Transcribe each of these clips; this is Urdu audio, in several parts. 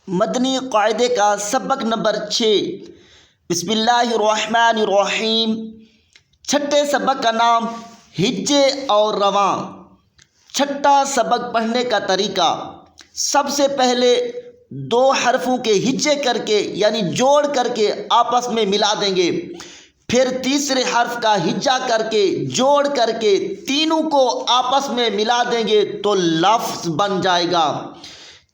مدنی قاعدے کا سبق نمبر 6۔ بسم اللہ الرحمن الرحیم۔ چھٹے سبق کا نام ہجے اور رواں۔ چھٹا سبق پڑھنے کا طریقہ: سب سے پہلے دو حرفوں کے ہجے کر کے یعنی جوڑ کر کے آپس میں ملا دیں گے، پھر تیسرے حرف کا ہجا کر کے جوڑ کر کے تینوں کو آپس میں ملا دیں گے تو لفظ بن جائے گا۔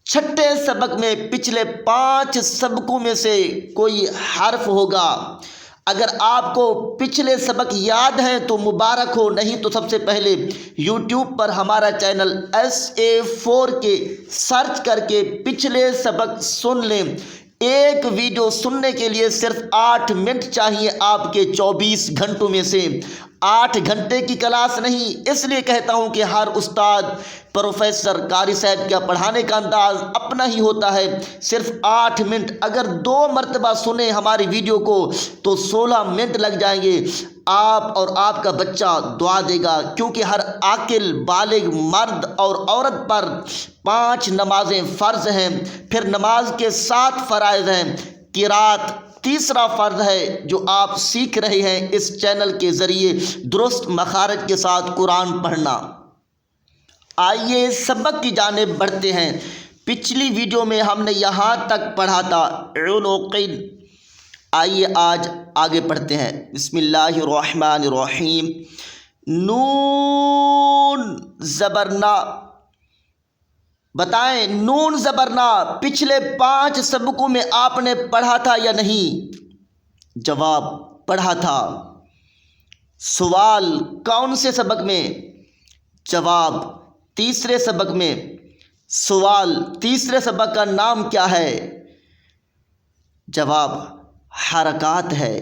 چھٹے سبق میں پچھلے 5 سبقوں میں سے کوئی حرف ہوگا۔ اگر آپ کو پچھلے سبق یاد ہیں تو مبارک ہو، نہیں تو سب سے پہلے یوٹیوب پر ہمارا چینل SA4 کے سرچ کر کے پچھلے سبق سن لیں۔ ایک ویڈیو سننے کے لیے صرف 8 منٹ چاہیے آپ کے 24 گھنٹوں میں سے۔ 8 گھنٹے کی کلاس نہیں، اس لیے کہتا ہوں کہ ہر استاد پروفیسر قاری صاحب کا پڑھانے کا انداز اپنا ہی ہوتا ہے۔ صرف 8 منٹ اگر 2 مرتبہ سنیں ہماری ویڈیو کو تو 16 منٹ لگ جائیں گے۔ آپ اور آپ کا بچہ دعا دے گا، کیونکہ ہر عاقل بالغ مرد اور عورت پر 5 نمازیں فرض ہیں، پھر نماز کے 7 فرائض ہیں۔ قرات تیسرا فرض ہے جو آپ سیکھ رہے ہیں اس چینل کے ذریعے درست مخارج کے ساتھ قرآن پڑھنا۔ آئیے سبق کی جانب بڑھتے ہیں۔ پچھلی ویڈیو میں ہم نے یہاں تک پڑھا تھا عنقین۔ آئیے آج آگے پڑھتے ہیں۔ بسم اللہ الرحمن الرحیم۔ نون زبرنا، بتائیں نون زبرنا پچھلے 5 سبقوں میں آپ نے پڑھا تھا یا نہیں؟ جواب: پڑھا تھا۔ سوال: کون سے سبق میں؟ جواب: تیسرے سبق میں۔ سوال: تیسرے سبق کا نام کیا ہے؟ جواب: حرکات ہے۔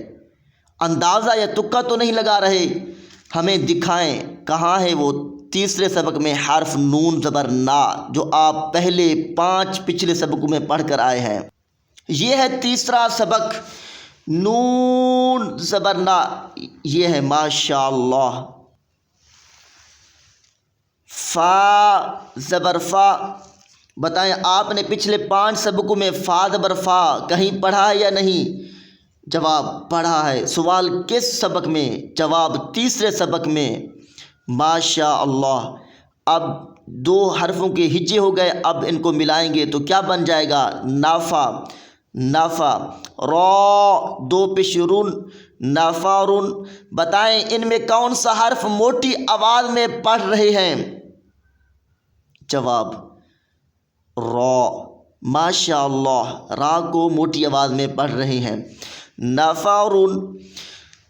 اندازہ یا تکا تو نہیں لگا رہے؟ ہمیں دکھائیں کہاں ہے وہ تیسرے سبق میں حرف نون زبر نا جو آپ پہلے 5 پچھلے سبقوں میں پڑھ کر آئے ہیں۔ یہ ہے تیسرا سبق نون زبر نا، یہ ہے ماشاء اللہ۔ فا زبر فا، بتائیں آپ نے پچھلے 5 سبقوں میں فا زبر فا کہیں پڑھا ہے یا نہیں؟ جواب: پڑھا ہے۔ سوال: کس سبق میں؟ جواب: تیسرے سبق میں۔ ماشاء اللہ۔ اب 2 حرفوں کے ہجے ہو گئے، اب ان کو ملائیں گے تو کیا بن جائے گا؟ نافع۔ نافع۔ را 2 پیش رن، نافارن۔ بتائیں ان میں کون سا حرف موٹی آواز میں پڑھ رہے ہیں؟ جواب: را۔ ماشاء اللہ، را کو موٹی آواز میں پڑھ رہے ہیں۔ نفارن۔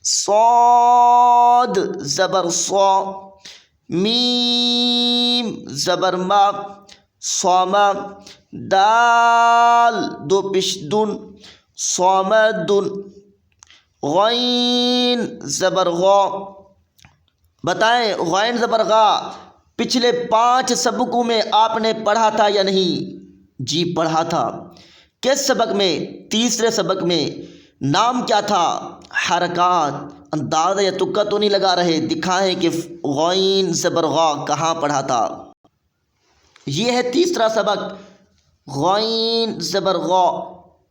صاد زبر صا، میم زبر ما، صوما۔ دال 2 پیش دن، صومدن۔ غین زبر غا، بتائیں غین زبر غا پچھلے 5 سبقوں میں آپ نے پڑھا تھا یا نہیں؟ جی پڑھا تھا۔ کس سبق میں؟ تیسرے سبق میں۔ نام کیا تھا؟ حرکات۔ اندازہ یا تکا تو نہیں لگا رہے؟ دکھائیں کہ غین زبر غا کہاں پڑھا تھا۔ یہ ہے تیسرا سبق غین زبر غا۔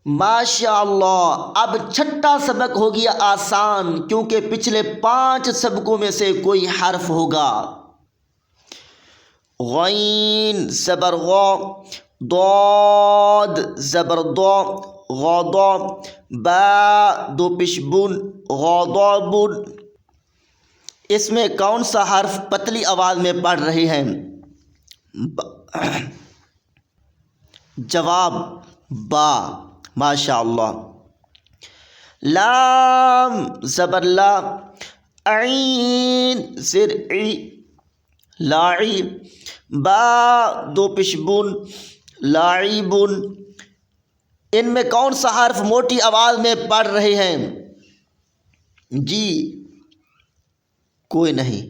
ماشاء اللہ۔ اب چھٹا سبق ہو گیا آسان، کیونکہ پچھلے 5 سبقوں میں سے کوئی حرف ہوگا۔ غین زبر غا، ضاد زبر ضا، غاضا۔ با 2 پیش بن، غاضبن۔ اس میں کون سا حرف پتلی آواز میں پڑھ رہے ہیں؟ جواب: با۔ ماشاء اللہ۔ لام زبر لا، عین زر عی، لاعی۔ با 2 پیش بن، لاعبن۔ ان میں کون سا حرف موٹی آواز میں پڑھ رہے ہیں؟ جی کوئی نہیں۔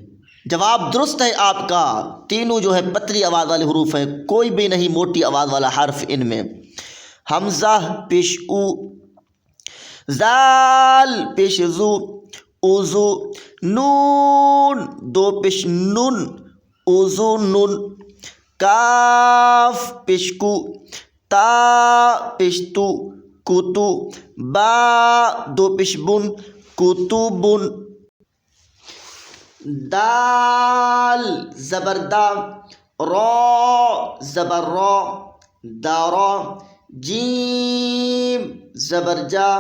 جواب درست ہے آپ کا، تینوں جو ہے پتلی آواز والے حروف ہیں، کوئی بھی نہیں موٹی آواز والا حرف ان میں۔ حمزہ پیش او، زال پیش زو، اوزو۔ نون 2 پیش نن، اوزو نن۔ کاف پیش کو، تا پشتو کتو، با دو پشبن کتبن، دال زبردہ، را زبر را دارا، جیم زبرجا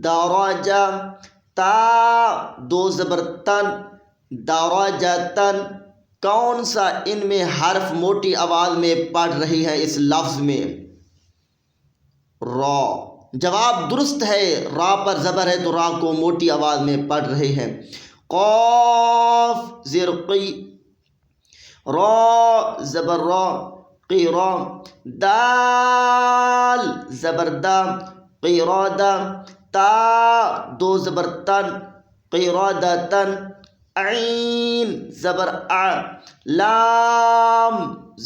داراجا، تا دو زبرتن داراجتن۔ کون سا ان میں حرف موٹی آواز میں پڑھ رہی ہے اس لفظ میں؟ را۔ جواب درست ہے، را پر زبر ہے تو را کو موٹی آواز میں پڑھ رہے ہیں۔ قاف زیر قی، را زبر را قیرا، دال زبردہ قیرادہ، تا دو زبرتن قیرادتن، عین زبر ا، لام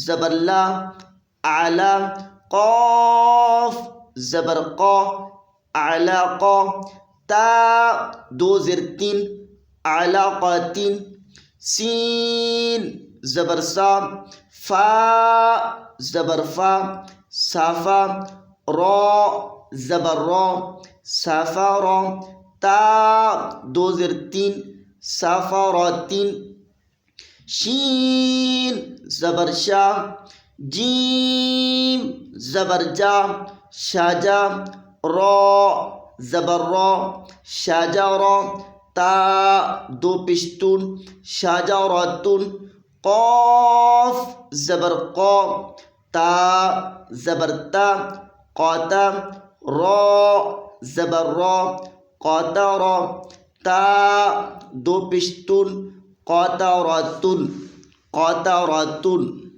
زبر لا اعلی، قاف زبر قا اعلاقا، تا دو زر تین علاقاتین، سین زبر سا، فا زبر فا صافا، را زبر را صافارا، تا دو زر تین صافاراتین، شین زبر شا، جیم زبر جا شاجا، را زبر را شاجارا، تا دو پشتون شاجاراتن، قاف زبر قا، تا زبر تا قاتا، را زبر را قاتارا، تا دو پشتون قاتاراتن قاتاراتن۔